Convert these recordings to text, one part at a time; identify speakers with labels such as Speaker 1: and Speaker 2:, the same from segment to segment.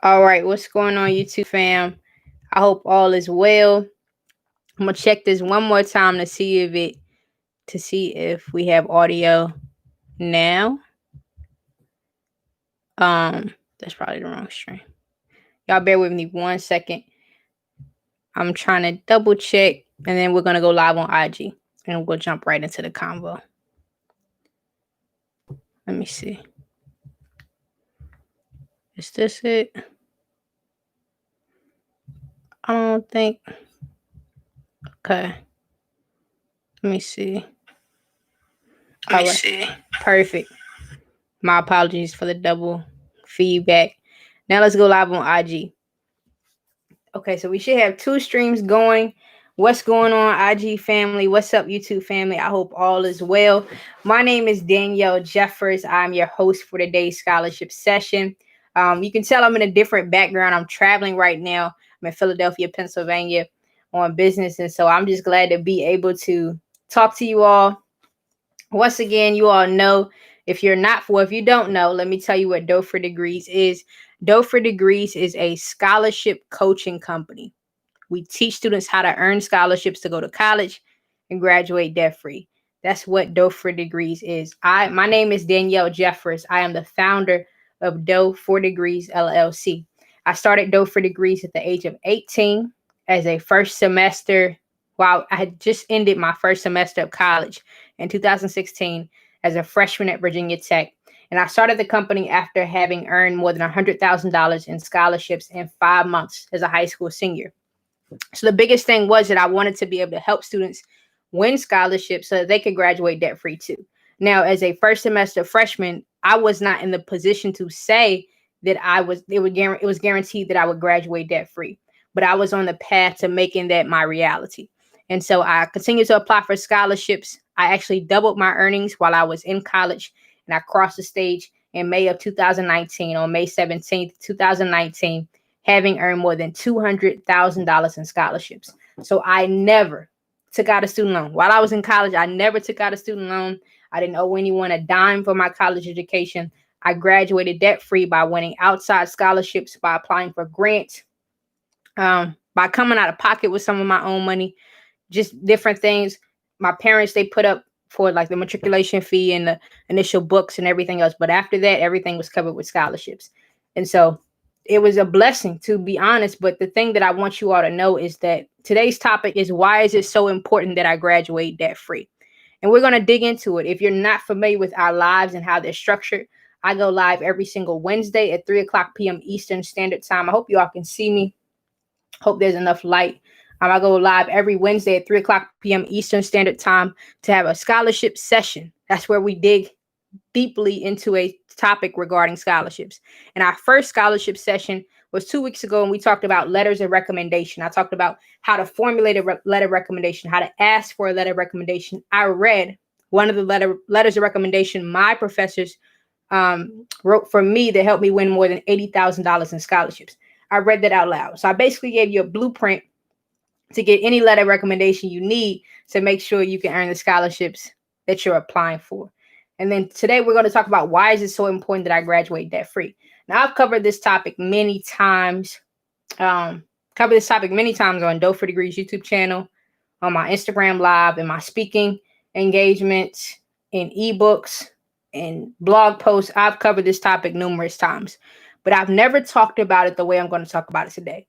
Speaker 1: All right, what's going on, YouTube fam? I hope all is well. I'm gonna check this one more time to see if we have audio now. That's probably the wrong stream. Y'all bear with me 1 second. I'm trying to double check, and then we're gonna go live on IG, and we'll jump right into the convo. Let me see. Is this it? I don't think. Okay. Let me see. All right. Perfect. My apologies for the double feedback. Now let's go live on IG. Okay, so we should have two streams going. What's going on, IG family? What's up, YouTube family? I hope all is well. My name is Danielle Jeffers. I'm your host for today's scholarship session. You can tell I'm in a different background. I'm traveling right now. I'm in Philadelphia, Pennsylvania on business. And so I'm just glad to be able to talk to you all. Once again, you all know, if you don't know, let me tell you what D4D Degrees is. D4D Degrees is a scholarship coaching company. We teach students how to earn scholarships to go to college and graduate debt-free. That's what D4D Degrees is. My name is Danielle Jeffers. I am the founder of D4D Degrees LLC. I started D4D Degrees at the age of 18 as a first semester. While I had just ended my first semester of college in 2016 as a freshman at Virginia Tech. And I started the company after having earned more than $100,000 in scholarships in 5 months as a high school senior. So the biggest thing was that I wanted to be able to help students win scholarships so that they could graduate debt free too. Now, as a first semester freshman, I was not in the position to say that it was guaranteed that I would graduate debt free, but I was on the path to making that my reality. And so I continued to apply for scholarships. I actually doubled my earnings while I was in college, and I crossed the stage in May of 2019, on May 17th, 2019, having earned more than $200,000 in scholarships. So I never took out a student loan. While I was in college, I never took out a student loan. I didn't owe anyone a dime for my college education. I graduated debt-free by winning outside scholarships, by applying for grants, by coming out of pocket with some of my own money, just different things. My parents, they put up for like the matriculation fee and the initial books and everything else. But after that, everything was covered with scholarships. And so it was a blessing, to be honest. But the thing that I want you all to know is that today's topic is, why is it so important that I graduate debt free? And we're going to dig into it. If you're not familiar with our lives and how they're structured, I go live every single Wednesday at 3 o'clock p.m. Eastern Standard Time. I hope you all can see me. Hope there's enough light. I go live every Wednesday at 3 o'clock p.m. Eastern Standard Time to have a scholarship session. That's where we dig deeply into a topic regarding scholarships. And our first scholarship session was 2 weeks ago, and we talked about letters of recommendation. I talked about how to formulate a letter of recommendation, how to ask for a letter of recommendation. I read one of the letters of recommendation my professors wrote for me that helped me win more than $80,000 in scholarships. I read that out loud. So I basically gave you a blueprint to get any letter of recommendation you need to make sure you can earn the scholarships that you're applying for. And then today we're going to talk about, why is it so important that I graduate debt free? Now, I've covered this topic many times. On D4D Degrees YouTube channel, on my Instagram live, and my speaking engagements, in ebooks, and blog posts. I've covered this topic numerous times, but I've never talked about it the way I'm going to talk about it today.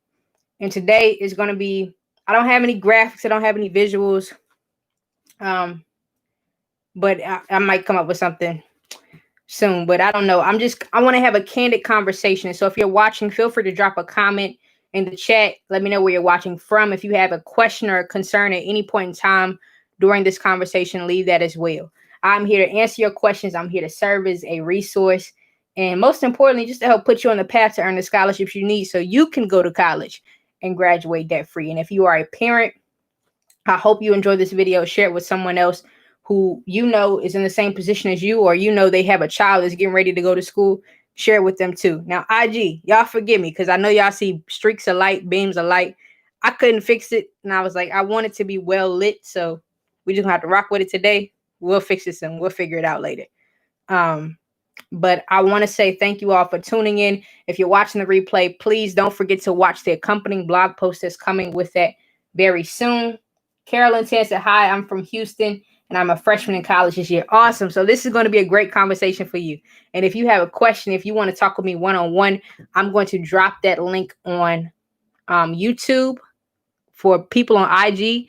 Speaker 1: And today is going to be, I don't have any graphics, I don't have any visuals, but I might come up with something soon, but I don't know. I want to have a candid conversation. So if you're watching, feel free to drop a comment in the chat. Let me know where you're watching from. If you have a question or a concern at any point in time during this conversation, leave that as well. I'm here to answer your questions. I'm here to serve as a resource. And most importantly, just to help put you on the path to earn the scholarships you need so you can go to college and graduate debt free. And if you are a parent, I hope you enjoy this video. Share it with someone else who you know is in the same position as you, or you know they have a child that's getting ready to go to school. Share it with them too. Now, IG, y'all forgive me, because I know y'all see streaks of light, beams of light. I couldn't fix it, and I was like, I want it to be well lit, so we just have to rock with it today. We'll fix it and we'll figure it out later. But I want to say thank you all for tuning in. If you're watching the replay, please don't forget to watch the accompanying blog post that's coming with that very soon. Carolyn says, hi, I'm from Houston and I'm a freshman in college this year. Awesome. So this is going to be a great conversation for you. And if you have a question, if you want to talk with me one-on-one, I'm going to drop that link on YouTube. For people on IG,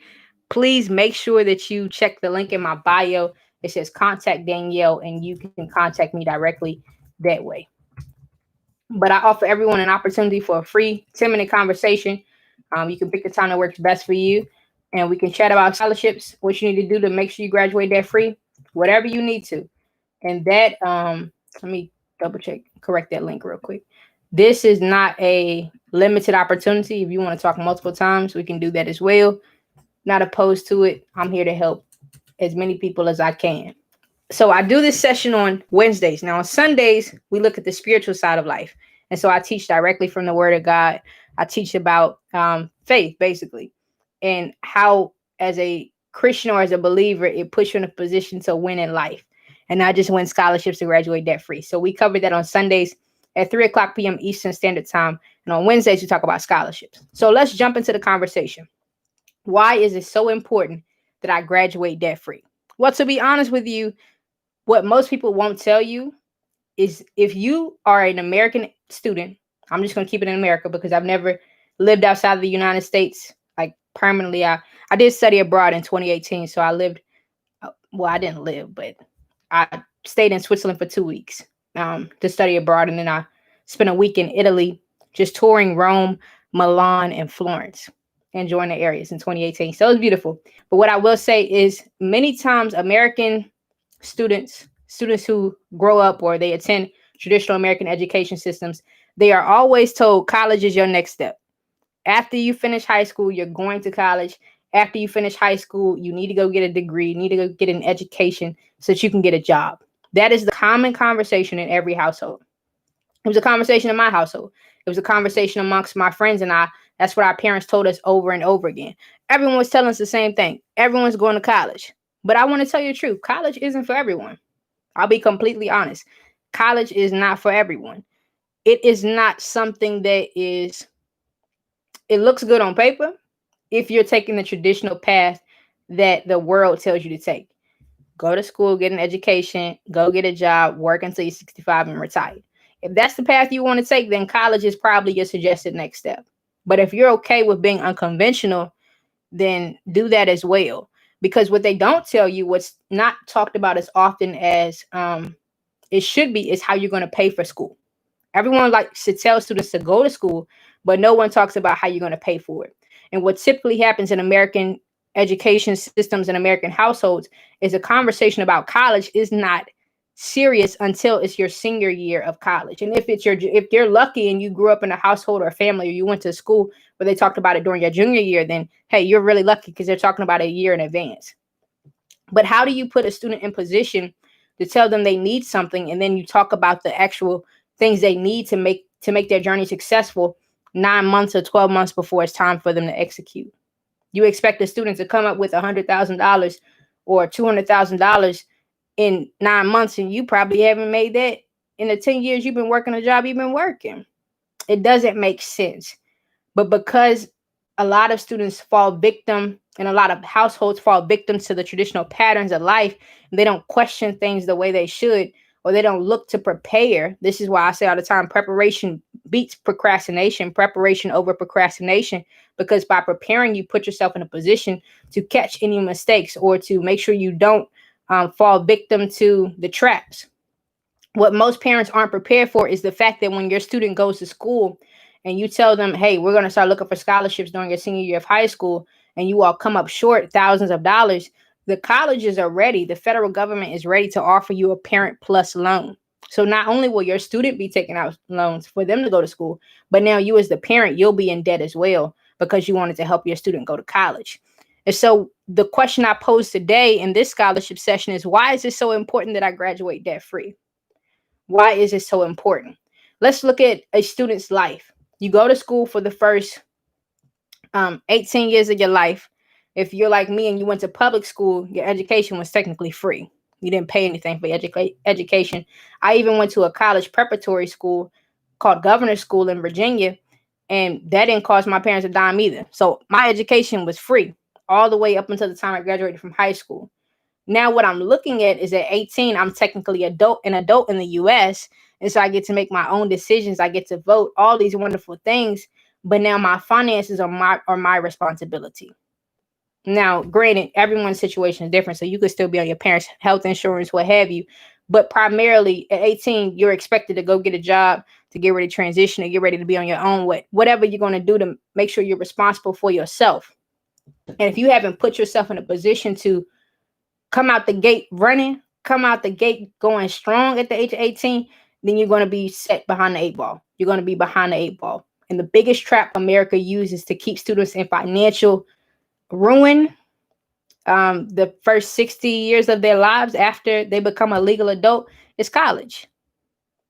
Speaker 1: please make sure that you check the link in my bio. It says contact Danielle, and you can contact me directly that way. But I offer everyone an opportunity for a free 10-minute conversation. You can pick the time that works best for you, and we can chat about scholarships, what you need to do to make sure you graduate debt free, whatever you need to. And that, let me double check, correct that link real quick. This is not a limited opportunity. If you want to talk multiple times, we can do that as well. Not opposed to it. I'm here to help as many people as I can. So I do this session on Wednesdays. Now on Sundays, we look at the spiritual side of life. And so I teach directly from the Word of God. I teach about faith, basically, and how as a Christian or as a believer, it puts you in a position to win in life and not just win scholarships to graduate debt free. So we cover that on Sundays at 3:00 p.m. Eastern Standard Time. And on Wednesdays, we talk about scholarships. So let's jump into the conversation. Why is it so important that I graduate debt free? Well, to be honest with you, what most people won't tell you is if you are an American student, I'm just going to keep it in America because I've never lived outside of the United States, like permanently. I did study abroad in 2018. So I lived, well, I didn't live, but I stayed in Switzerland for 2 weeks to study abroad. And then I spent a week in Italy, just touring Rome, Milan, and Florence, enjoying the areas in 2018. So it was beautiful. But what I will say is many times American students who grow up or they attend traditional American education systems, they are always told college is your next step. After you finish high school, you're going to college. After you finish high school, you need to go get a degree, you need to go get an education so that you can get a job. That is the common conversation in every household. It was a conversation in my household. It was a conversation amongst my friends and I. That's what our parents told us over and over again. Everyone was telling us the same thing. Everyone's going to college. But I want to tell you the truth. College isn't for everyone. I'll be completely honest. College is not for everyone. It is not something that is, it looks good on paper if you're taking the traditional path that the world tells you to take. Go to school, get an education, go get a job, work until you're 65 and retire. If that's the path you want to take, then college is probably your suggested next step. But if you're okay with being unconventional, then do that as well. Because what they don't tell you, what's not talked about as often as it should be, is how you're going to pay for school. Everyone likes to tell students to go to school, but no one talks about how you're going to pay for it. And what typically happens in American education systems and American households is a conversation about college is not serious until it's your senior year of college. And if you're lucky and you grew up in a household or a family, or you went to school where they talked about it during your junior year, then hey, you're really lucky because they're talking about a year in advance. But how do you put a student in position to tell them they need something, and then you talk about the actual things they need to make their journey successful 9 months or 12 months before it's time for them to execute? You expect a student to come up with $100,000 or $200,000 in 9 months, and you probably haven't made that in the 10 years you've been working a job you've been working. It doesn't make sense. But because a lot of students fall victim, and a lot of households fall victim to the traditional patterns of life, and they don't question things the way they should, or they don't look to prepare. This is why I say all the time, preparation beats procrastination, preparation over procrastination, because by preparing, you put yourself in a position to catch any mistakes or to make sure you don't fall victim to the traps. What most parents aren't prepared for is the fact that when your student goes to school and you tell them, hey, we're going to start looking for scholarships during your senior year of high school, and you all come up short thousands of dollars, the colleges are ready. The federal government is ready to offer you a Parent Plus loan. So not only will your student be taking out loans for them to go to school, but now you as the parent, you'll be in debt as well because you wanted to help your student go to college. And so the question I posed today in this scholarship session is, why is it so important that I graduate debt free? Why is it so important? Let's look at a student's life. You go to school for the first 18 years of your life. If you're like me and you went to public school, your education was technically free. You didn't pay anything for your education. I even went to a college preparatory school called Governor School in Virginia, and that didn't cost my parents a dime either. So my education was free all the way up until the time I graduated from high school. Now what I'm looking at is at 18, I'm technically an adult in the US. And so I get to make my own decisions. I get to vote, all these wonderful things. But now my finances are my responsibility. Now, granted, everyone's situation is different. So you could still be on your parents' health insurance, what have you. But primarily at 18, you're expected to go get a job, to get ready to transition, to get ready to be on your own way. Whatever you're going to do to make sure you're responsible for yourself. And if you haven't put yourself in a position to come out the gate running, come out the gate going strong at the age of 18, then you're going to be set behind the 8 ball. You're going to be behind the 8 ball. And the biggest trap America uses to keep students in financial ruin the first 60 years of their lives after they become a legal adult is college.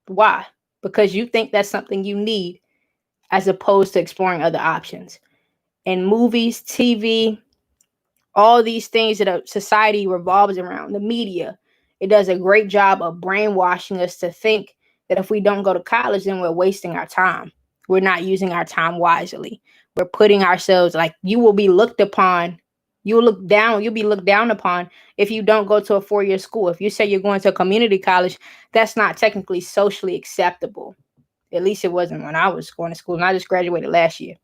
Speaker 1: Why? Because you think that's something you need as opposed to exploring other options. And movies, TV, all these things that a society revolves around, the media, it does a great job of brainwashing us to think that if we don't go to college, then we're wasting our time. We're not using our time wisely. We're putting ourselves, like, you will be looked upon. You'll be looked down upon if you don't go to a 4-year school. If you say you're going to a community college, that's not technically socially acceptable. At least it wasn't when I was going to school, and I just graduated last year.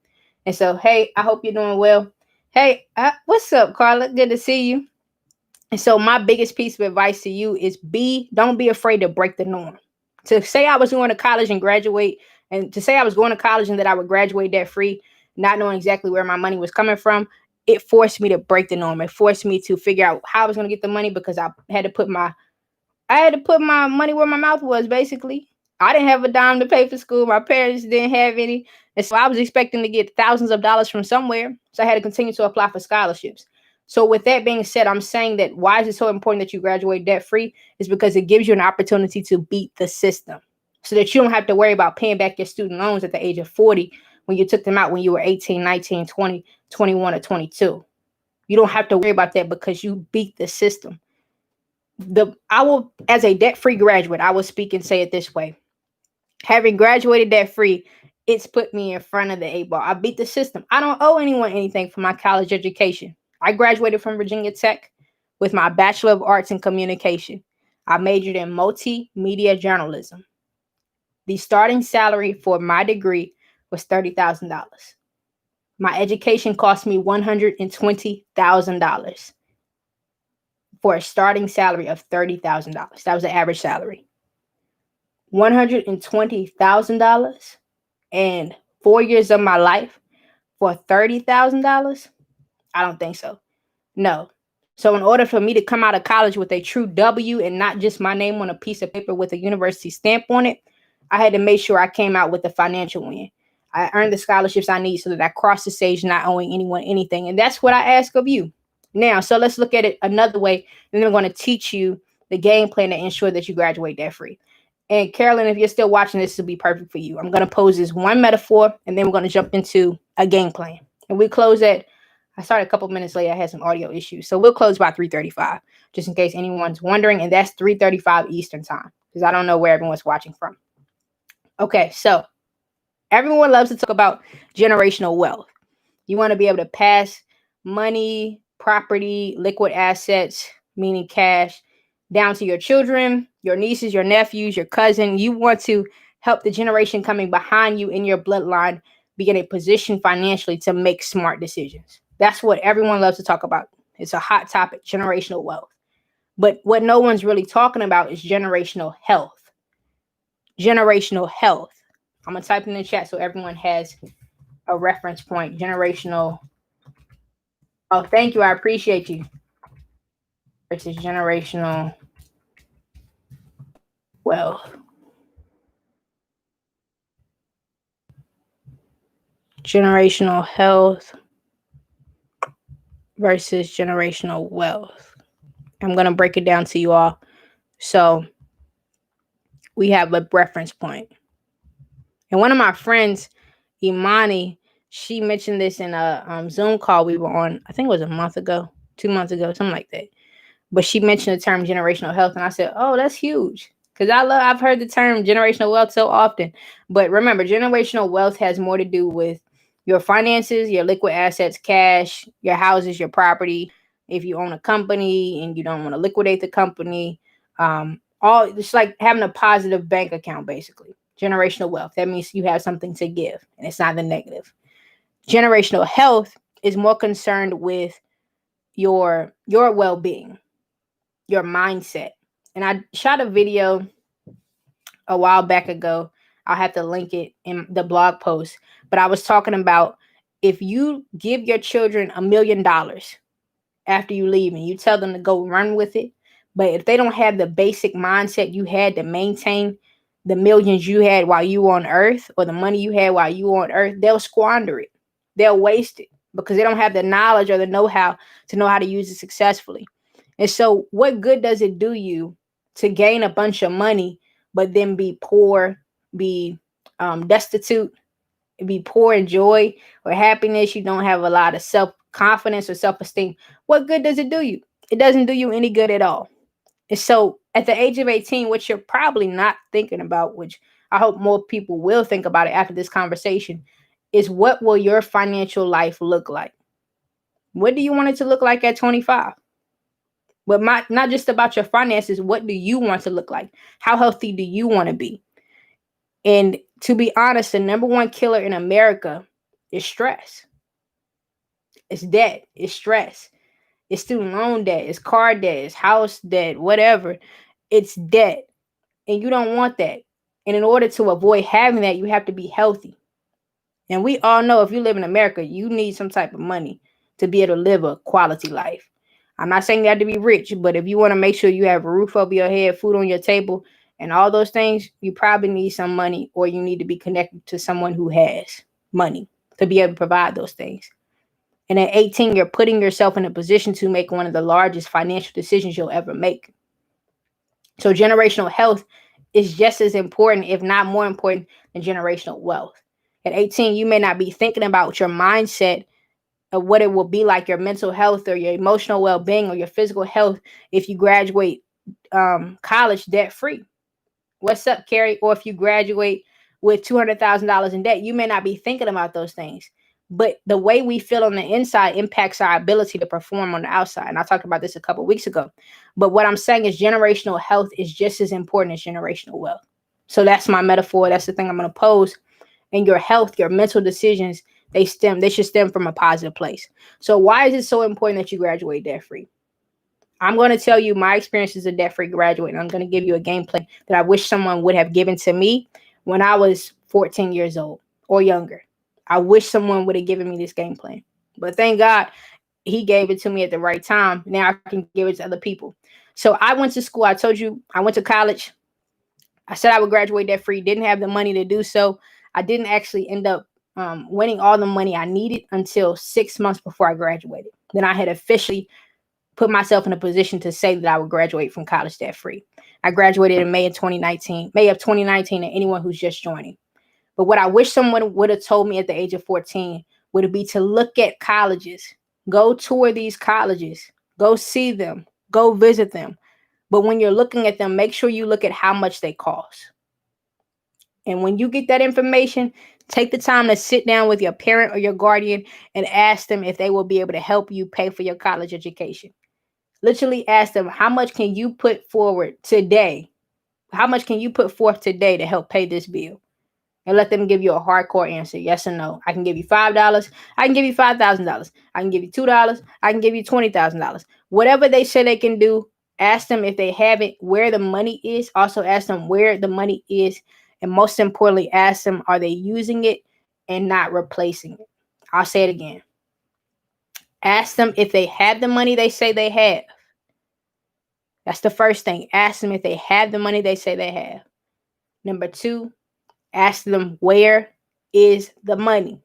Speaker 1: And so, hey, I hope you're doing well. Hey, what's up, Carla? Good to see you. And so my biggest piece of advice to you is don't be afraid to break the norm. To say I was going to college and graduate, and to say I was going to college and that I would graduate debt free, not knowing exactly where my money was coming from, it forced me to break the norm. It forced me to figure out how I was going to get the money, because I had to put my money where my mouth was, basically. I didn't have a dime to pay for school. My parents didn't have any. And so I was expecting to get thousands of dollars from somewhere. So I had to continue to apply for scholarships. So with that being said, I'm saying that why is it so important that you graduate debt free is because it gives you an opportunity to beat the system, so that you don't have to worry about paying back your student loans at the age of 40 when you took them out when you were 18, 19, 20, 21, or 22. You don't have to worry about that because you beat the system. As a debt-free graduate, I will speak and say it this way. Having graduated debt-free, it's put me in front of the 8 ball. I beat the system. I don't owe anyone anything for my college education. I graduated from Virginia Tech with my Bachelor of Arts in Communication. I majored in multimedia journalism. The starting salary for my degree was $30,000. My education cost me $120,000 for a starting salary of $30,000. That was the average salary. $120,000 and 4 years of my life for $30,000? I don't think so. No. So in order for me to come out of college with a true W and not just my name on a piece of paper with a university stamp on it, I had to make sure I came out with a financial win. I earned the scholarships I need so that I cross the stage not owing anyone anything. And that's what I ask of you. Now, so let's look at it another way. And then I'm going to teach you the game plan to ensure that you graduate debt free. And Carolyn, if you're still watching, this will be perfect for you. I'm going to pose this one metaphor, and then we're going to jump into a game plan. And we close at, I started a couple minutes late. I had some audio issues. So we'll close by 3:35, just in case anyone's wondering. And that's 3:35 Eastern time, because I don't know where everyone's watching from. Okay, so everyone loves to talk about generational wealth. You want to be able to pass money, property, liquid assets, meaning cash, down to your children, your nieces, your nephews, your cousin. You want to help the generation coming behind you in your bloodline be in a position financially to make smart decisions. That's what everyone loves to talk about. It's a hot topic, generational wealth. But what no one's really talking about is generational health. Generational health. I'm going to type in the chat so everyone has a reference point. Generational. Oh, thank you. I appreciate you. Versus generational wealth. Generational health versus generational wealth. I'm going to break it down to you all. So we have a reference point. And one of my friends, Imani, she mentioned this in a Zoom call we were on, I think it was a month ago, 2 months ago, something like that. But she mentioned the term generational health, and I said, "Oh, that's huge." Because I've heard the term generational wealth so often. But remember, generational wealth has more to do with your finances, your liquid assets, cash, your houses, your property. If you own a company and you don't want to liquidate the company, all it's like having a positive bank account, basically. Generational wealth. That means you have something to give, and it's not the negative. Generational health is more concerned with your well-being, your mindset. And I shot a video a while back ago. I'll have to link it in the blog post. But I was talking about if you give your children $1 million after you leave and you tell them to go run with it, but if they don't have the basic mindset you had to maintain the millions you had while you were on earth, or the money you had while you were on earth, they'll squander it. They'll waste it because they don't have the knowledge or the know-how to know how to use it successfully. And so what good does it do you to gain a bunch of money, but then be poor, be destitute, be poor in joy or happiness? You don't have a lot of self-confidence or self-esteem. What good does it do you? It doesn't do you any good at all. And so at the age of 18, what you're probably not thinking about, which I hope more people will think about it after this conversation, is what will your financial life look like? What do you want it to look like at 25? But not just about your finances. What do you want to look like? How healthy do you want to be? And to be honest, the number one killer in America is stress. It's debt. It's stress. It's student loan debt. It's car debt. It's house debt. Whatever. It's debt. And you don't want that. And in order to avoid having that, you have to be healthy. And we all know if you live in America, you need some type of money to be able to live a quality life. I'm not saying you have to be rich, but if you want to make sure you have a roof over your head, food on your table, and all those things, you probably need some money, or you need to be connected to someone who has money to be able to provide those things. And at 18, you're putting yourself in a position to make one of the largest financial decisions you'll ever make. So generational health is just as important, if not more important, than generational wealth. At 18, you may not be thinking about your mindset of what it will be like, your mental health or your emotional well-being or your physical health if you graduate college debt-free. What's up, Carrie? Or if you graduate with $200,000 in debt, you may not be thinking about those things. But the way we feel on the inside impacts our ability to perform on the outside. And I talked about this a couple of weeks ago. But what I'm saying is generational health is just as important as generational wealth. So that's my metaphor. That's the thing I'm going to pose. And your health, your mental decisions, they should stem from a positive place. So why is it so important that you graduate debt free? I'm going to tell you my experience as a debt free graduate, and I'm going to give you a game plan that I wish someone would have given to me when I was 14 years old or younger. I wish someone would have given me this game plan. But thank God he gave it to me at the right time. Now I can give it to other people. So I went to school. I told you I went to college. I said I would graduate debt free. Didn't have the money to do so. I didn't actually end up winning all the money I needed until 6 months before I graduated. Then I had officially put myself in a position to say that I would graduate from college debt free. I graduated in May of 2019, and anyone who's just joining. But what I wish someone would have told me at the age of 14 would be to look at colleges, go tour these colleges, go see them, go visit them. But when you're looking at them, make sure you look at how much they cost. And when you get that information, take the time to sit down with your parent or your guardian and ask them if they will be able to help you pay for your college education. Literally ask them, how much can you put forward today? How much can you put forth today to help pay this bill? And let them give you a hardcore answer, yes or no. I can give you $5. I can give you $5,000. I can give you $2. I can give you $20,000. Whatever they say they can do, ask them if they have it, where the money is. Also ask them where the money is. And most importantly, ask them, are they using it and not replacing it? I'll say it again. Ask them if they have the money they say they have. That's the first thing. Ask them if they have the money they say they have. Number two, ask them, where is the money?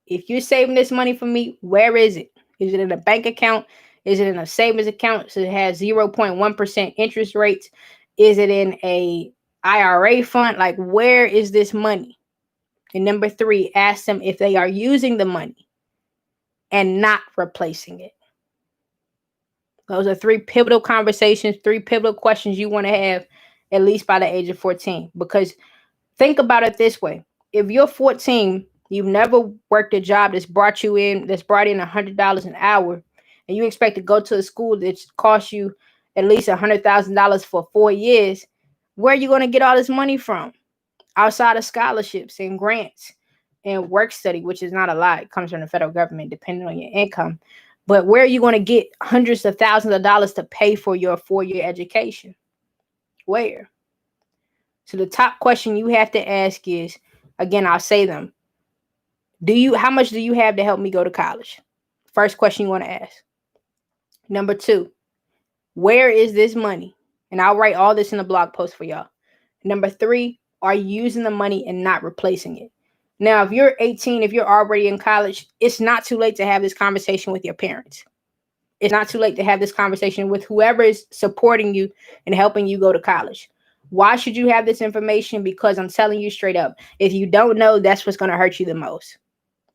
Speaker 1: If you're saving this money for me, where is it? Is it in a bank account? Is it in a savings account so it has 0.1% interest rates? Is it in a IRA fund? Like, where is this money? And number three, ask them if they are using the money and not replacing it. Those are 3 pivotal conversations, 3 pivotal questions you want to have at least by the age of 14. Because think about it this way. If you're 14, you've never worked a job that's brought in $100 an hour, and you expect to go to a school that costs you at least $100,000 for 4 years, where are you going to get all this money from? Outside of scholarships and grants and work study, which is not a lot. It comes from the federal government, depending on your income. But where are you going to get hundreds of thousands of dollars to pay for your 4-year education? Where? So the top question you have to ask is, again, I'll say them. How much do you have to help me go to college? First question you want to ask. Number 2, where is this money? And I'll write all this in a blog post for y'all. Number 3, are you using the money and not replacing it? Now, if you're 18, if you're already in college, it's not too late to have this conversation with your parents. It's not too late to have this conversation with whoever is supporting you and helping you go to college. Why should you have this information? Because I'm telling you straight up, if you don't know, that's what's going to hurt you the most.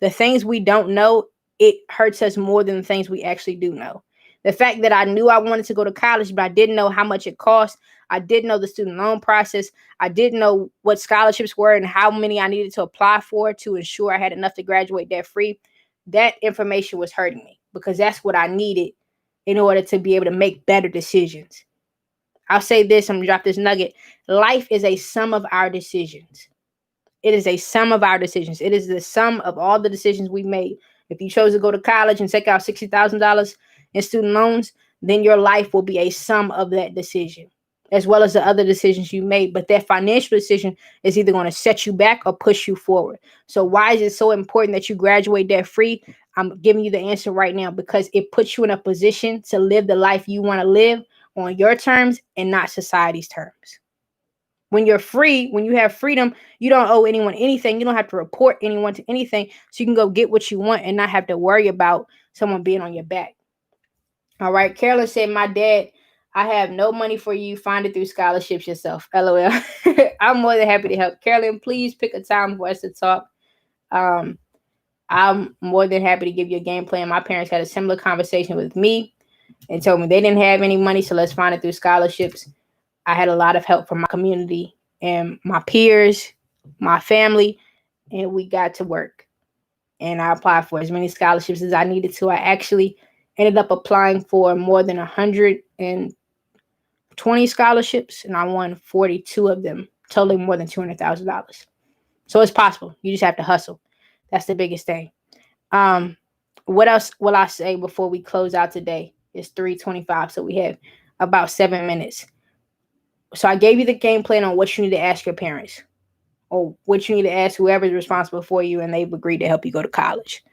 Speaker 1: The things we don't know, it hurts us more than the things we actually do know. The fact that I knew I wanted to go to college, but I didn't know how much it cost. I didn't know the student loan process. I didn't know what scholarships were and how many I needed to apply for to ensure I had enough to graduate debt free. That information was hurting me because that's what I needed in order to be able to make better decisions. I'll say this, I'm going to drop this nugget. Life is a sum of our decisions. It is a sum of our decisions. It is the sum of all the decisions we made. If you chose to go to college and take out $60,000 in student loans, then your life will be a sum of that decision, as well as the other decisions you made. But that financial decision is either going to set you back or push you forward. So why is it so important that you graduate debt free? I'm giving you the answer right now because it puts you in a position to live the life you want to live on your terms and not society's terms. When you're free, when you have freedom, you don't owe anyone anything. You don't have to report anyone to anything. So you can go get what you want and not have to worry about someone being on your back. All right. Carolyn said, my dad, I have no money for you. Find it through scholarships yourself. LOL. I'm more than happy to help. Carolyn, please pick a time for us to talk. I'm more than happy to give you a game plan. My parents had a similar conversation with me and told me they didn't have any money. So let's find it through scholarships. I had a lot of help from my community and my peers, my family, and we got to work. And I applied for as many scholarships as I needed to. I actually ended up applying for more than 120 scholarships, and I won 42 of them, totaling more than $200,000. So it's possible. You just have to hustle. That's the biggest thing. What else will I say before we close out today? It's 3:25, so we have about 7 minutes. So I gave you the game plan on what you need to ask your parents or what you need to ask whoever is responsible for you, and they've agreed to help you go to college.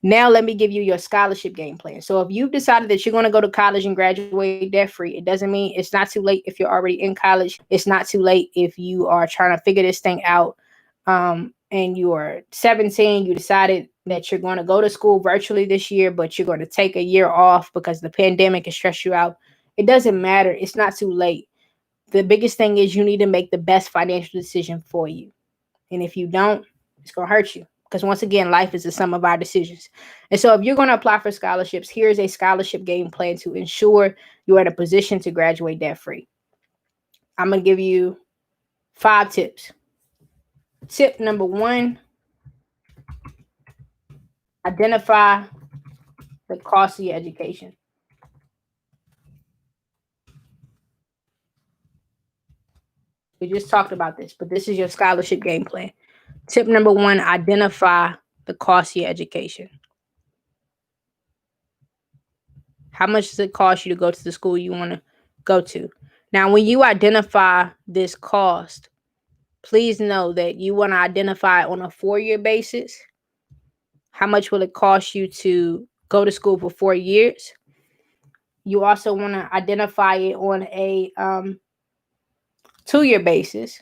Speaker 1: Now let me give you your scholarship game plan. So if you've decided that you're going to go to college and graduate debt-free, it doesn't mean it's not too late if you're already in college. It's not too late if you are trying to figure this thing out and you are 17, you decided that you're going to go to school virtually this year, but you're going to take a year off because the pandemic has stressed you out. It doesn't matter. It's not too late. The biggest thing is you need to make the best financial decision for you. And if you don't, it's going to hurt you. Because once again, life is the sum of our decisions. And so if you're going to apply for scholarships, here's a scholarship game plan to ensure you're in a position to graduate debt-free. I'm going to give you 5 tips. Tip number 1, identify the cost of your education. We just talked about this, but this is your scholarship game plan. Tip number 1, identify the cost of your education. How much does it cost you to go to the school you want to go to? Now, when you identify this cost, please know that you want to identify it on a 4-year basis. How much will it cost you to go to school for 4 years? You also want to identify it on a 2-year basis.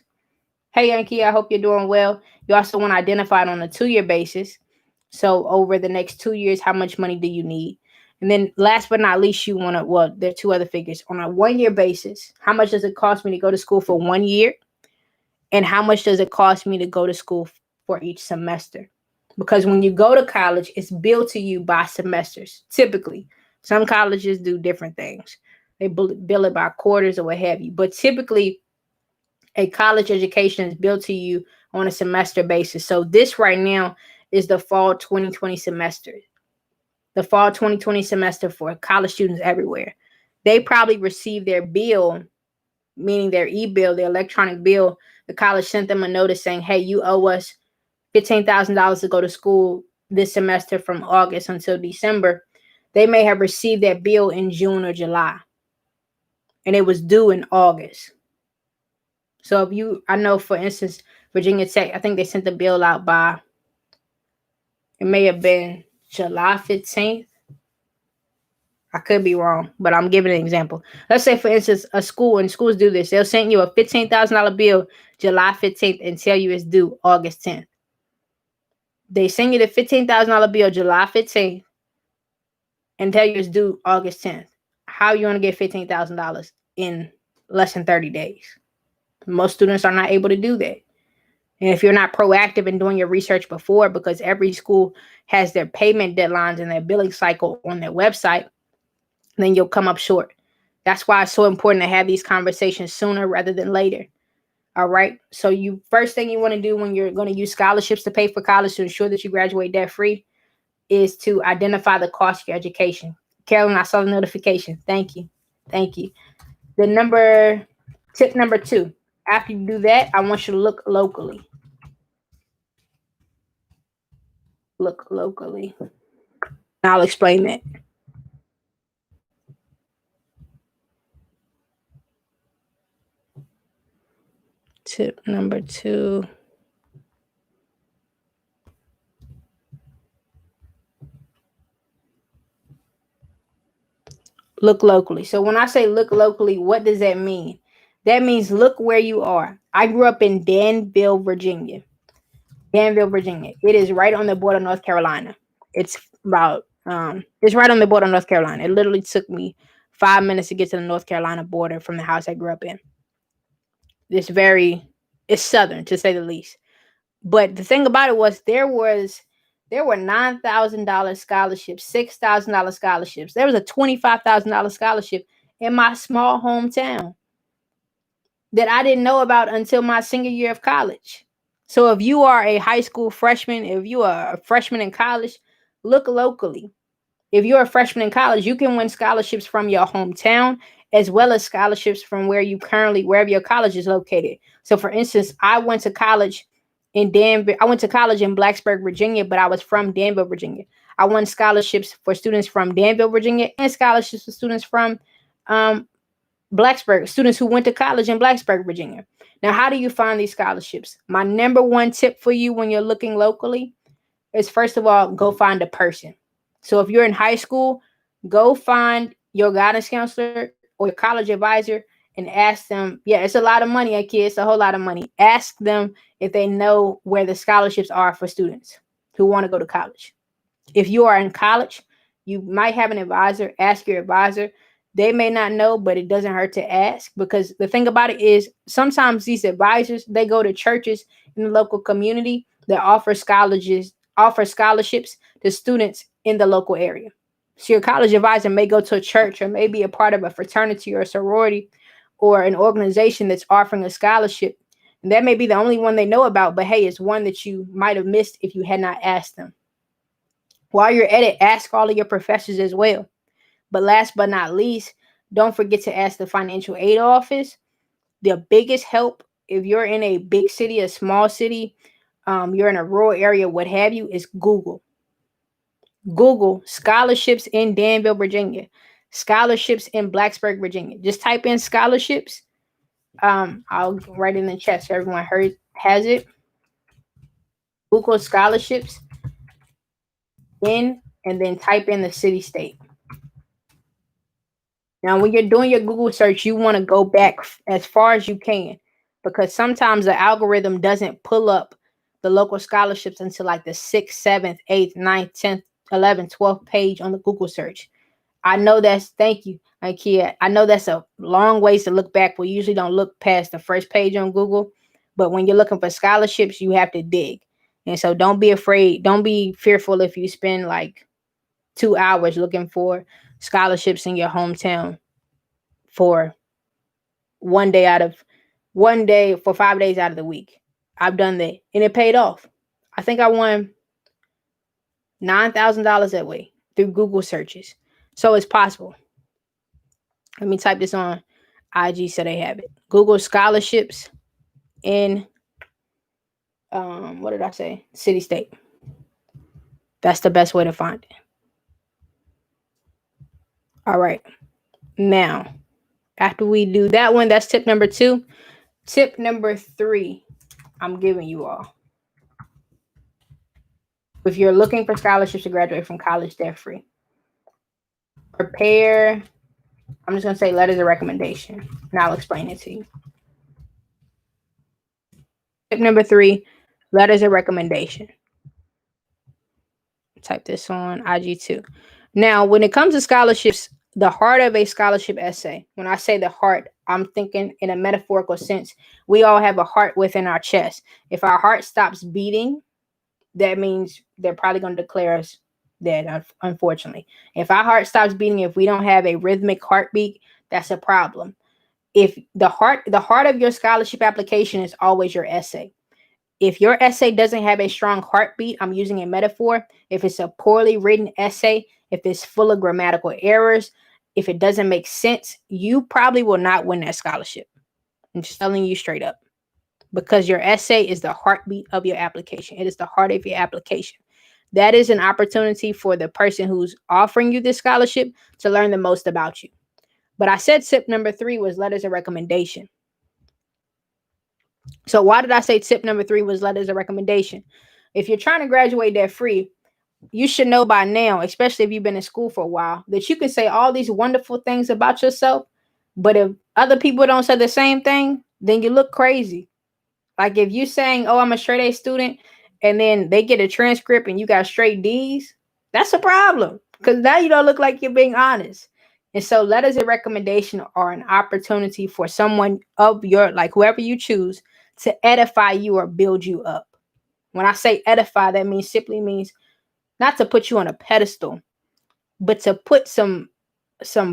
Speaker 1: Hey, Yankee, I hope you're doing well. You also want to identify it on a 2-year basis. So over the next 2 years, how much money do you need? And then last but not least, you want to, well, there are 2 other figures. On a 1-year basis, how much does it cost me to go to school for 1 year? And how much does it cost me to go to school for each semester? Because when you go to college, it's billed to you by semesters, typically. Some colleges do different things. They bill it by quarters or what have you. But typically, a college education is billed to you on a semester basis. So this right now is the fall 2020 semester. The fall 2020 semester for college students everywhere. They probably received their bill, meaning their e-bill, their electronic bill. The college sent them a notice saying, hey, you owe us $15,000 to go to school this semester from August until December. They may have received that bill in June or July, and it was due in August. So I know, for instance, Virginia Tech, I think they sent the bill out by, it may have been July 15th. I could be wrong, but I'm giving an example. Let's say, for instance, a school, and schools do this. They'll send you a $15,000 bill July 15th and tell you it's due August 10th. They send you the $15,000 bill July 15th and tell you it's due August 10th. How are you going to get $15,000 in less than 30 days? Most students are not able to do that. And if you're not proactive in doing your research before, because every school has their payment deadlines and their billing cycle on their website, then you'll come up short. That's why it's so important to have these conversations sooner rather than later. All right. So first thing you want to do when you're going to use scholarships to pay for college to ensure that you graduate debt free is to identify the cost of your education. Carolyn, I saw the notification. Thank you. Thank you. Tip number 2. After you do that, I want you to look locally. Look locally. I'll explain that. Tip number 2. Look locally. So when I say look locally, what does that mean? That means look where you are. I grew up in Danville, Virginia. Danville, Virginia. It is right on the border of North Carolina. It's right on the border of North Carolina. It literally took me 5 minutes to get to the North Carolina border from the house I grew up in. It's southern, to say the least. But the thing about it was there were $9,000 scholarships, $6,000 scholarships. There was a $25,000 scholarship in my small hometown that I didn't know about until my senior year of college. So if you are a high school freshman, if you are a freshman in college, look locally. If you're a freshman in college, you can win scholarships from your hometown as well as scholarships from wherever your college is located. So for instance, I went to college in Blacksburg, Virginia, but I was from Danville, Virginia. I won scholarships for students from Danville, Virginia, and scholarships for students from Blacksburg, students who went to college in Blacksburg, Virginia. Now, how do you find these scholarships? My number 1 tip for you when you're looking locally is, first of all, go find a person. So if you're in high school, go find your guidance counselor or your college advisor and ask them. Yeah, it's a lot of money, kids. It's a whole lot of money. Ask them if they know where the scholarships are for students who want to go to college. If you are in college, you might have an advisor. Ask your advisor. They may not know, but it doesn't hurt to ask, because the thing about it is sometimes these advisors, they go to churches in the local community that offer scholarships to students in the local area. So your college advisor may go to a church or may be a part of a fraternity or a sorority or an organization that's offering a scholarship. And that may be the only one they know about, but hey, it's one that you might have missed if you had not asked them. While you're at it, ask all of your professors as well. But last but not least, don't forget to ask the financial aid office. The biggest help, if you're in a big city, a small city, you're in a rural area, what have you, is Google. Google scholarships in Danville, Virginia, scholarships in Blacksburg, Virginia. Just type in scholarships. I'll write it in the chat so everyone has it. Google scholarships and then type in the city state. Now, when you're doing your Google search, you want to go back as far as you can, because sometimes the algorithm doesn't pull up the local scholarships until like the 6th, 7th, 8th, 9th, 10th, 11th, 12th page on the Google search. I know thank you, Ikea. I know that's a long ways to look back. We usually don't look past the first page on Google, but when you're looking for scholarships, you have to dig. And so don't be afraid. Don't be fearful if you spend like 2 hours looking for scholarships in your hometown for 1 day for 5 days out of the week. I've done that and it paid off. I think I won $9,000 that way through Google searches. So it's possible. Let me type this on IG so they have it. Google scholarships in what did I say? City state. That's the best way to find it. All right. Now, after we do that one, that's tip number 2. Tip number 3, I'm giving you all. If you're looking for scholarships to graduate from college debt-free, prepare, I'm just going to say letters of recommendation, and I'll explain it to you. Tip number 3, letters of recommendation. Type this on IG too. Now, when it comes to scholarships, the heart of a scholarship essay, when I say the heart, I'm thinking in a metaphorical sense. We all have a heart within our chest. If our heart stops beating, that means they're probably going to declare us dead, unfortunately. If our heart stops beating, if we don't have a rhythmic heartbeat, that's a problem. If the heart of your scholarship application is always your essay. If your essay doesn't have a strong heartbeat, I'm using a metaphor. If it's a poorly written essay, if it's full of grammatical errors, if it doesn't make sense, you probably will not win that scholarship. I'm just telling you straight up. Because your essay is the heartbeat of your application. It is the heart of your application. That is an opportunity for the person who's offering you this scholarship to learn the most about you. But I said tip number 3 was letters of recommendation. So why did I say tip number 3 was letters of recommendation? If you're trying to graduate debt free, you should know by now, especially if you've been in school for a while, that you can say all these wonderful things about yourself. But if other people don't say the same thing, then you look crazy. Like if you saying, oh, I'm a straight A student, and then they get a transcript and you got straight D's, that's a problem. Because now you don't look like you're being honest. And so letters of recommendation are an opportunity for someone of your, like whoever you choose, to edify you or build you up. When I say edify, that simply means not to put you on a pedestal, but to put some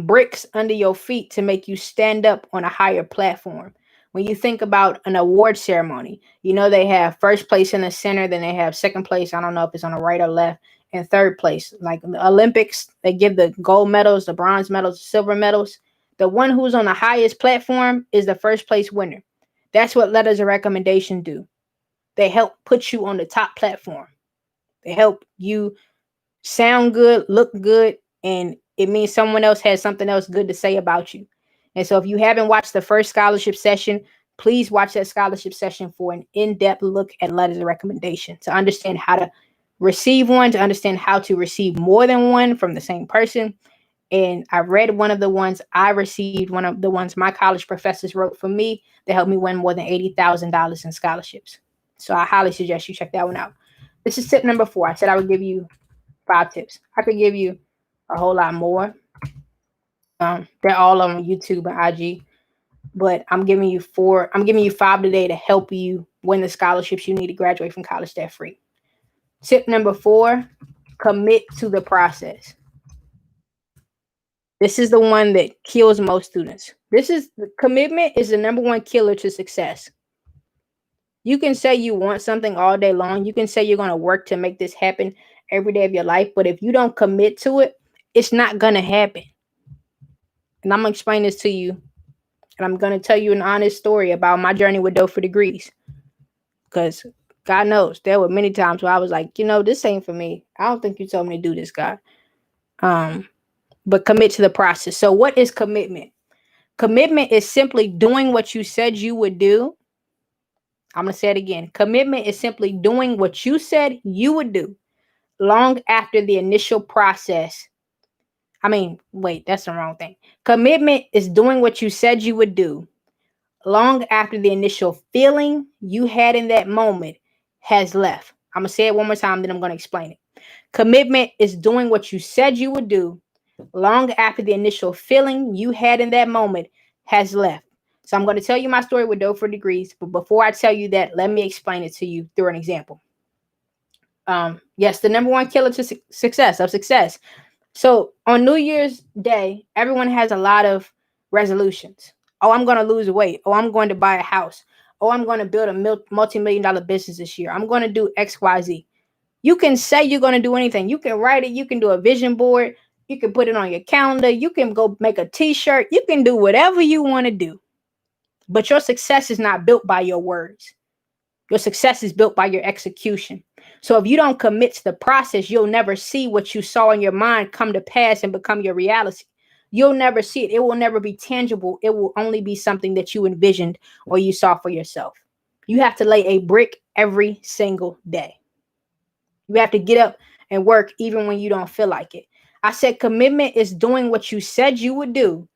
Speaker 1: bricks under your feet to make you stand up on a higher platform. When you think about an award ceremony, you know they have first place in the center, then they have second place. I don't know if it's on the right or left, and third place. Like the Olympics, they give the gold medals, the bronze medals, the silver medals. The one who's on the highest platform is the first place winner. That's what letters of recommendation do. They help put you on the top platform. They help you sound good, look good, and it means someone else has something else good to say about you. And so if you haven't watched the first scholarship session, please watch that scholarship session for an in-depth look at letters of recommendation, to understand how to receive one, to understand how to receive more than one from the same person. And I read one of the ones I received, one of the ones my college professors wrote for me that helped me win more than $80,000 in scholarships. So I highly suggest you check that one out. This is tip number 4. I said I would give you 5 tips. I could give you a whole lot more. They're all on YouTube and IG, but I'm giving you 4. I'm giving you 5 today to help you win the scholarships you need to graduate from college debt free. Tip number 4, commit to the process. This is the one that kills most students. Commitment is the number 1 killer to success. You can say you want something all day long. You can say you're going to work to make this happen every day of your life. But if you don't commit to it, it's not going to happen. And I'm going to explain this to you. And I'm going to tell you an honest story about my journey with D4D Degrees. Because God knows there were many times where I was like, this ain't for me. I don't think you told me to do this, God. But commit to the process. So what is commitment? Commitment is simply doing what you said you would do. I'm going to say it again. Commitment is simply doing what you said you would do long after the initial process. That's the wrong thing. Commitment is doing what you said you would do long after the initial feeling you had in that moment has left. I'm going to say it one more time, then I'm going to explain it. Commitment is doing what you said you would do long after the initial feeling you had in that moment has left. So I'm going to tell you my story with D4D Degrees, but before I tell you that, let me explain it to you through an example. Yes, the number 1 killer to success. So on New Year's Day, everyone has a lot of resolutions. Oh, I'm going to lose weight. Oh, I'm going to buy a house. Oh, I'm going to build a multi-million dollar business this year. I'm going to do XYZ. You can say you're going to do anything. You can write it. You can do a vision board. You can put it on your calendar. You can go make a t-shirt. You can do whatever you want to do. But your success is not built by your words. Your success is built by your execution. So if you don't commit to the process, you'll never see what you saw in your mind come to pass and become your reality. You'll never see it. It will never be tangible. It will only be something that you envisioned or you saw for yourself. You have to lay a brick every single day. You have to get up and work even when you don't feel like it. I said commitment is doing what you said you would do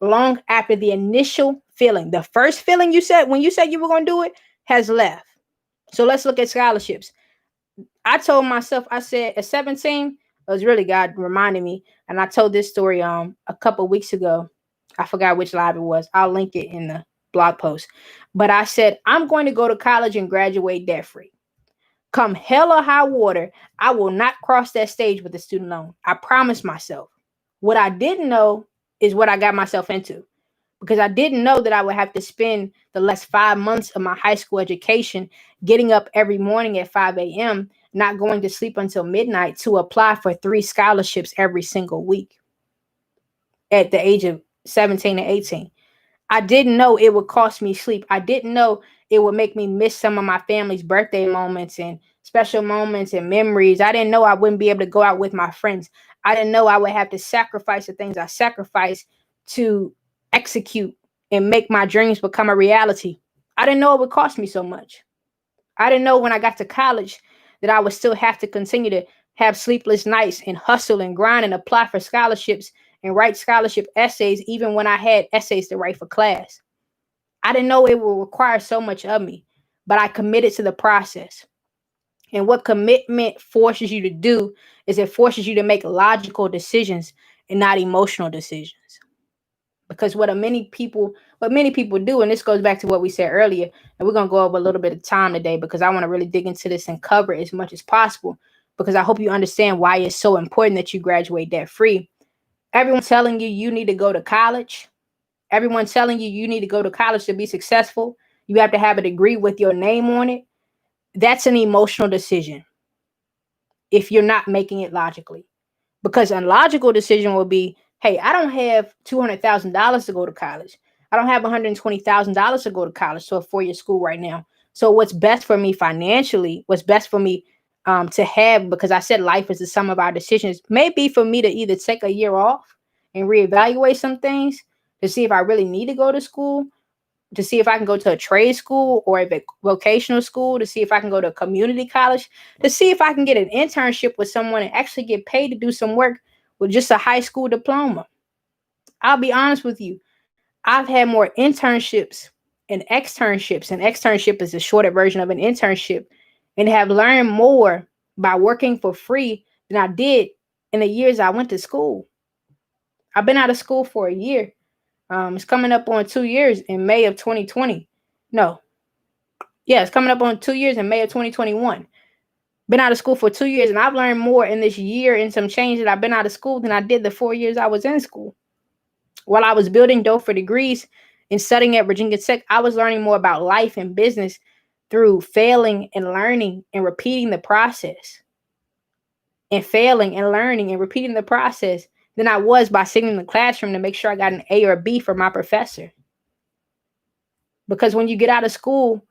Speaker 1: long after the initial feeling. The first feeling you said when you said you were going to do it has left. So let's look at scholarships. I told myself, I said at 17, it was really God reminding me. And I told this story a couple weeks ago. I forgot which live it was. I'll link it in the blog post. But I said, I'm going to go to college and graduate debt free. Come hell or high water, I will not cross that stage with a student loan. I promised myself. What I didn't know is what I got myself into. Because I didn't know that I would have to spend the last 5 months of my high school education getting up every morning at 5 a.m., not going to sleep until midnight to apply for 3 scholarships every single week at the age of 17 and 18. I didn't know it would cost me sleep. I didn't know it would make me miss some of my family's birthday moments and special moments and memories. I didn't know I wouldn't be able to go out with my friends. I didn't know I would have to sacrifice the things I sacrificed to execute and make my dreams become a reality. I didn't know it would cost me so much. I didn't know when I got to college that I would still have to continue to have sleepless nights and hustle and grind and apply for scholarships and write scholarship essays, even when I had essays to write for class. I didn't know it would require so much of me, but I committed to the process. And what commitment forces you to do is it forces you to make logical decisions and not emotional decisions. Because what many people do, and this goes back to what we said earlier, and we're gonna go over a little bit of time today because I want to really dig into this and cover it as much as possible. Because I hope you understand why it's so important that you graduate debt free. Everyone telling you you need to go to college. Everyone telling you you need to go to college to be successful. You have to have a degree with your name on it. That's an emotional decision if you're not making it logically. Because a logical decision will be, hey, I don't have $200,000 to go to college. I don't have $120,000 to go to college to a 4-year school right now. So what's best for me financially, what's best for me to have, because I said life is the sum of our decisions, may be for me to either take a year off and reevaluate some things to see if I really need to go to school, to see if I can go to a trade school or a vocational school, to see if I can go to a community college, to see if I can get an internship with someone and actually get paid to do some work with just a high school diploma. I'll be honest with you. I've had more internships and externships, and externship is a shorter version of an internship, and have learned more by working for free than I did in the years I went to school. I've been out of school for a year. It's coming up on 2 years in May of 2020. No. Yeah, it's coming up on 2 years in May of 2021. Been out of school for 2 years, and I've learned more in this year and some change that I've been out of school than I did the 4 years I was in school. While I was building dough for degrees and studying at Virginia Tech, I was learning more about life and business through failing and learning and repeating the process. And failing and learning and repeating the process than I was by sitting in the classroom to make sure I got an A or a B for my professor. Because when you get out of school,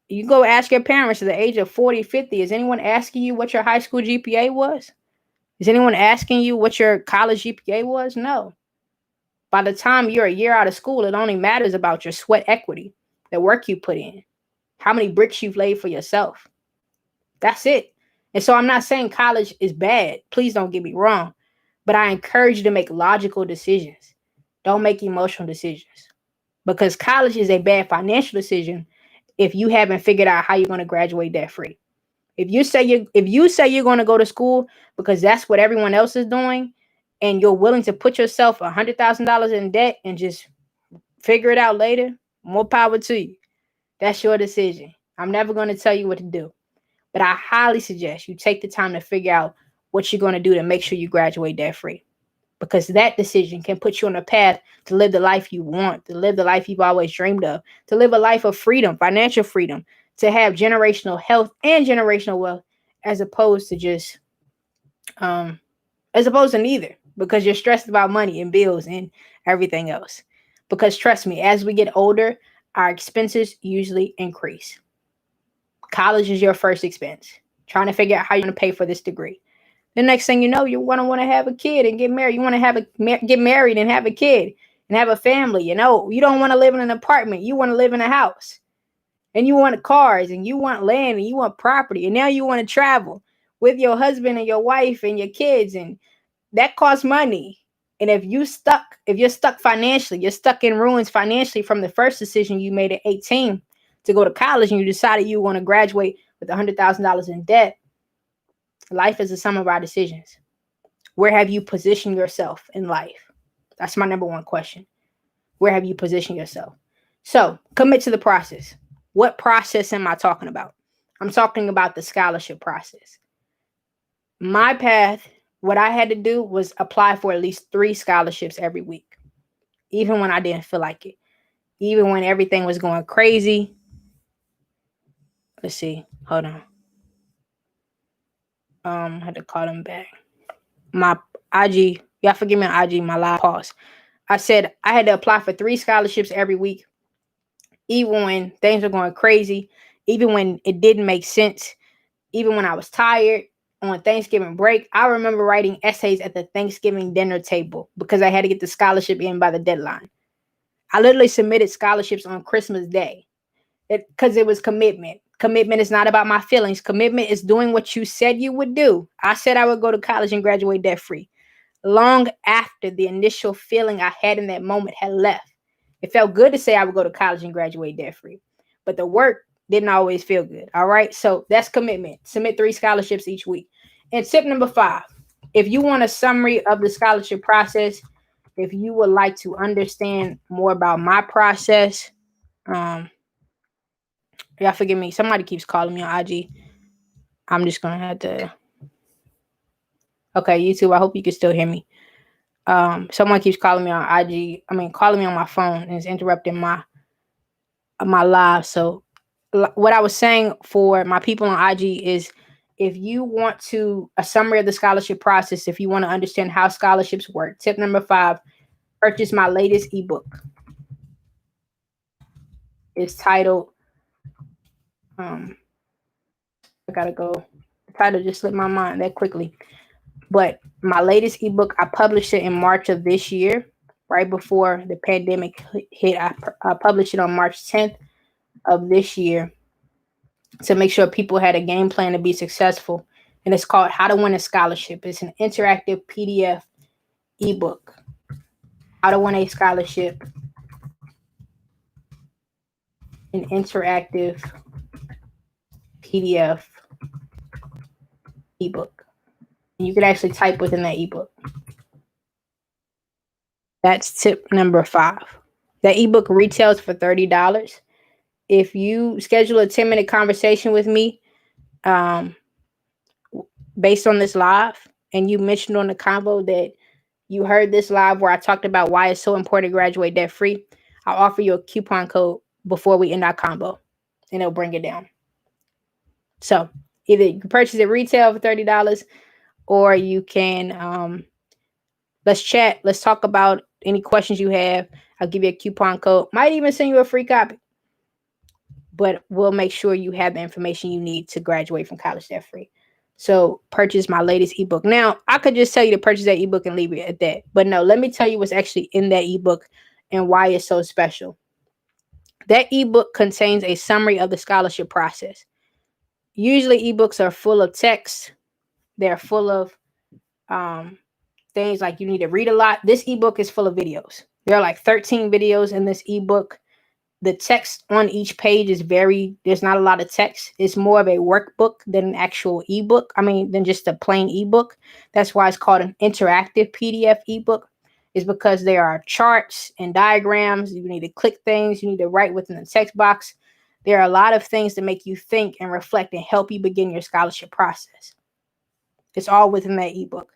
Speaker 1: you go ask your parents at the age of 40, 50, is anyone asking you what your high school GPA was? Is anyone asking you what your college GPA was? No. By the time you're a year out of school, it only matters about your sweat equity, the work you put in, how many bricks you've laid for yourself. That's it. And so I'm not saying college is bad. Please don't get me wrong. But I encourage you to make logical decisions. Don't make emotional decisions. Because college is a bad financial decision if you haven't figured out how you're going to graduate debt free. If you say you're going to go to school because that's what everyone else is doing, and you're willing to put yourself $100,000 in debt and just figure it out later, more power to you. That's your decision. I'm never going to tell you what to do. But I highly suggest you take the time to figure out what you're going to do to make sure you graduate debt free. because that decision can put you on a path to live the life you want, to live the life you've always dreamed of, to live a life of freedom, financial freedom, to have generational health and generational wealth, as opposed to just, as opposed to neither, because you're stressed about money and bills and everything else. Because trust me, as we get older, our expenses usually increase. College is your first expense. Trying to figure out how you're going to pay for this degree. The next thing you know, you want to have a kid and get married. You want to get married and have a kid and have a family. You know, you don't want to live in an apartment. You want to live in a house. And you want cars and you want land and you want property. And now you want to travel with your husband and your wife and your kids. And that costs money. And if you're stuck financially, you're stuck in ruins financially from the first decision you made at 18 to go to college, and you decided you want to graduate with $100,000 in debt. Life is the sum of our decisions. Where have you positioned yourself in life? That's my number one question. Where have you positioned yourself? So commit to the process. What process am I talking about? I'm talking about the scholarship process. My path, what I had to do was apply for at least 3 scholarships every week, even when I didn't feel like it, even when everything was going crazy. Let's see. Hold on. I had to call them back. My IG, y'all forgive me on IG, my live pause. I said I had to apply for 3 scholarships every week, even when things were going crazy, even when it didn't make sense, even when I was tired. On Thanksgiving break, I remember writing essays at the Thanksgiving dinner table because I had to get the scholarship in by the deadline. I literally submitted scholarships on Christmas Day because it was commitment. Commitment is not about my feelings. Commitment is doing what you said you would do. I said I would go to college and graduate debt-free. Long after the initial feeling I had in that moment had left. It felt good to say I would go to college and graduate debt-free, but the work didn't always feel good. All right. So that's commitment. Submit 3 scholarships each week. And tip number 5, if you want a summary of the scholarship process, if you would like to understand more about my process, y'all forgive me. Somebody keeps calling me on IG. I'm just going to have to. Okay, YouTube, I hope you can still hear me. Someone keeps calling me on IG. Calling me on my phone, and it's interrupting my live. So what I was saying for my people on IG is, if you want a summary of the scholarship process, if you want to understand how scholarships work, tip number 5, purchase my latest ebook. It's titled, I gotta go. The title just slipped my mind that quickly. But my latest ebook, I published it in March of this year, right before the pandemic hit. I published it on March 10th of this year to make sure people had a game plan to be successful. And it's called How to Win a Scholarship. It's an interactive PDF ebook. How to Win a Scholarship. An interactive PDF ebook. And you can actually type within that ebook. That's tip number 5. That ebook retails for $30. If you schedule a 10-minute conversation with me, based on this live, and you mentioned on the convo that you heard this live where I talked about why it's so important to graduate debt free, I'll offer you a coupon code before we end our combo, and it'll bring it down. So either you can purchase it retail for $30, or you can let's chat. Let's talk about any questions you have. I'll give you a coupon code. Might even send you a free copy. But we'll make sure you have the information you need to graduate from college debt free. So purchase my latest ebook. Now, I could just tell you to purchase that ebook and leave it at that. But no, let me tell you what's actually in that ebook and why it's so special. That ebook contains a summary of the scholarship process. Usually ebooks are full of text. They're full of things like you need to read a lot. This ebook is full of videos. There are like 13 videos in this ebook. The text on each page is there's not a lot of text. It's more of a workbook than an actual ebook. Than just a plain ebook. That's why it's called an interactive PDF ebook. Is because there are charts and diagrams. You need to click things. You need to write within the text box. There are a lot of things to make you think and reflect and help you begin your scholarship process. It's all within that ebook.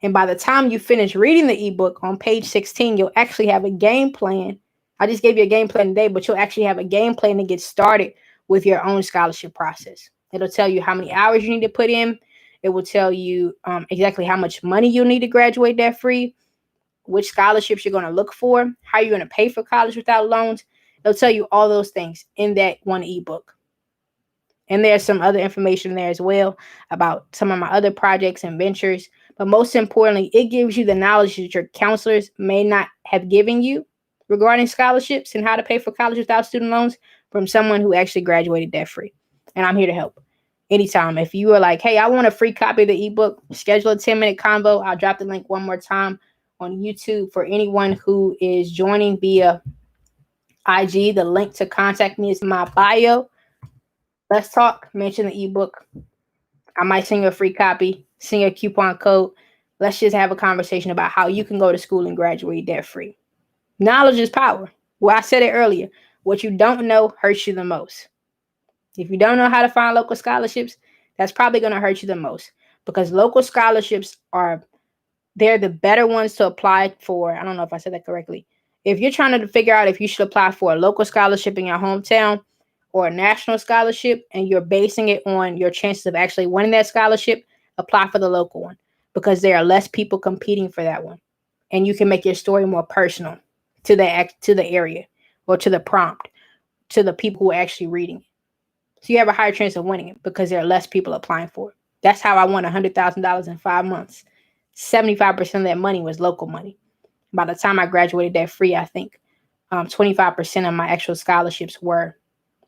Speaker 1: And by the time you finish reading the ebook on page 16, you'll actually have a game plan. I just gave you a game plan today, but you'll actually have a game plan to get started with your own scholarship process. It'll tell you how many hours you need to put in. It will tell you exactly how much money you'll need to graduate debt free, which scholarships you're going to look for, how you're going to pay for college without loans. It'll tell you all those things in that one ebook. And there's some other information there as well about some of my other projects and ventures. But most importantly, it gives you the knowledge that your counselors may not have given you regarding scholarships and how to pay for college without student loans from someone who actually graduated debt free. And I'm here to help anytime. If you are like, hey, I want a free copy of the ebook, schedule a 10-minute convo. I'll drop the link one more time on YouTube for anyone who is joining via IG. The link to contact me is in my bio. Let's talk. Mention the ebook. I might send you a free copy, send you a coupon code. Let's just have a conversation about how you can go to school and graduate debt free. Knowledge is power. Well, I said it earlier. What you don't know hurts you the most. If you don't know how to find local scholarships, that's probably going to hurt you the most, because local scholarships they're the better ones to apply for. I don't know if I said that correctly. If you're trying to figure out if you should apply for a local scholarship in your hometown or a national scholarship, and you're basing it on your chances of actually winning that scholarship, apply for the local one, because there are less people competing for that one. And you can make your story more personal to the area or to the prompt, to the people who are actually reading it. So you have a higher chance of winning it because there are less people applying for it. That's how I won $100,000 in 5 months. 75% of that money was local money. By the time I graduated debt free, I think 25% of my actual scholarships were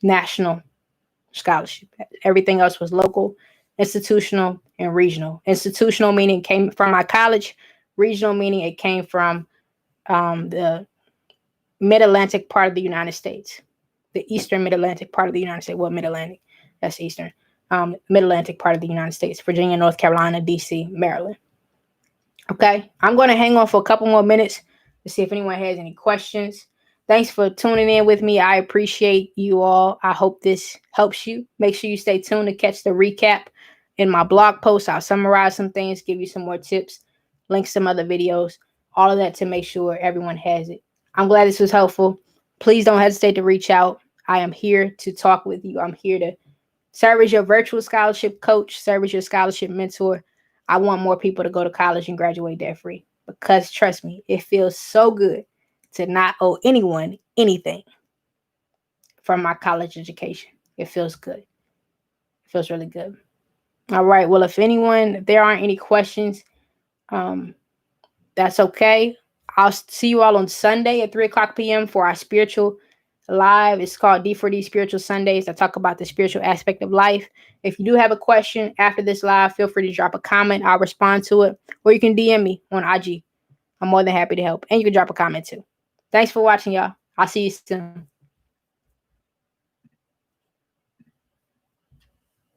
Speaker 1: national scholarship. Everything else was local, institutional, and regional. Institutional meaning it came from my college. Regional meaning it came from the mid-Atlantic part of the United States. The eastern mid-Atlantic part of the United States. Well, mid-Atlantic. That's eastern. Mid-Atlantic part of the United States. Virginia, North Carolina, D.C., Maryland. Okay, I'm going to hang on for a couple more minutes to see if anyone has any questions. Thanks for tuning in with me. I appreciate you all. I hope this helps you. Make sure you stay tuned to catch the recap in my blog post. I'll summarize some things, give you some more tips, link some other videos, all of that to make sure everyone has it. I'm glad this was helpful. Please don't hesitate to reach out. I am here to talk with you. I'm here to serve as your virtual scholarship coach, serve as your scholarship mentor. I want more people to go to college and graduate debt free, because trust me, it feels so good to not owe anyone anything from my college education. It feels good. It feels really good. All right. Well, if there aren't any questions, that's okay. I'll see you all on Sunday at 3:00 p.m. for our spiritual live. It's called D4D Spiritual Sundays. I talk about the spiritual aspect of life. If you do have a question after this live, feel free to drop a comment. I'll respond to it. Or you can DM me on IG. I'm more than happy to help. And you can drop a comment too. Thanks for watching, y'all. I'll see you soon.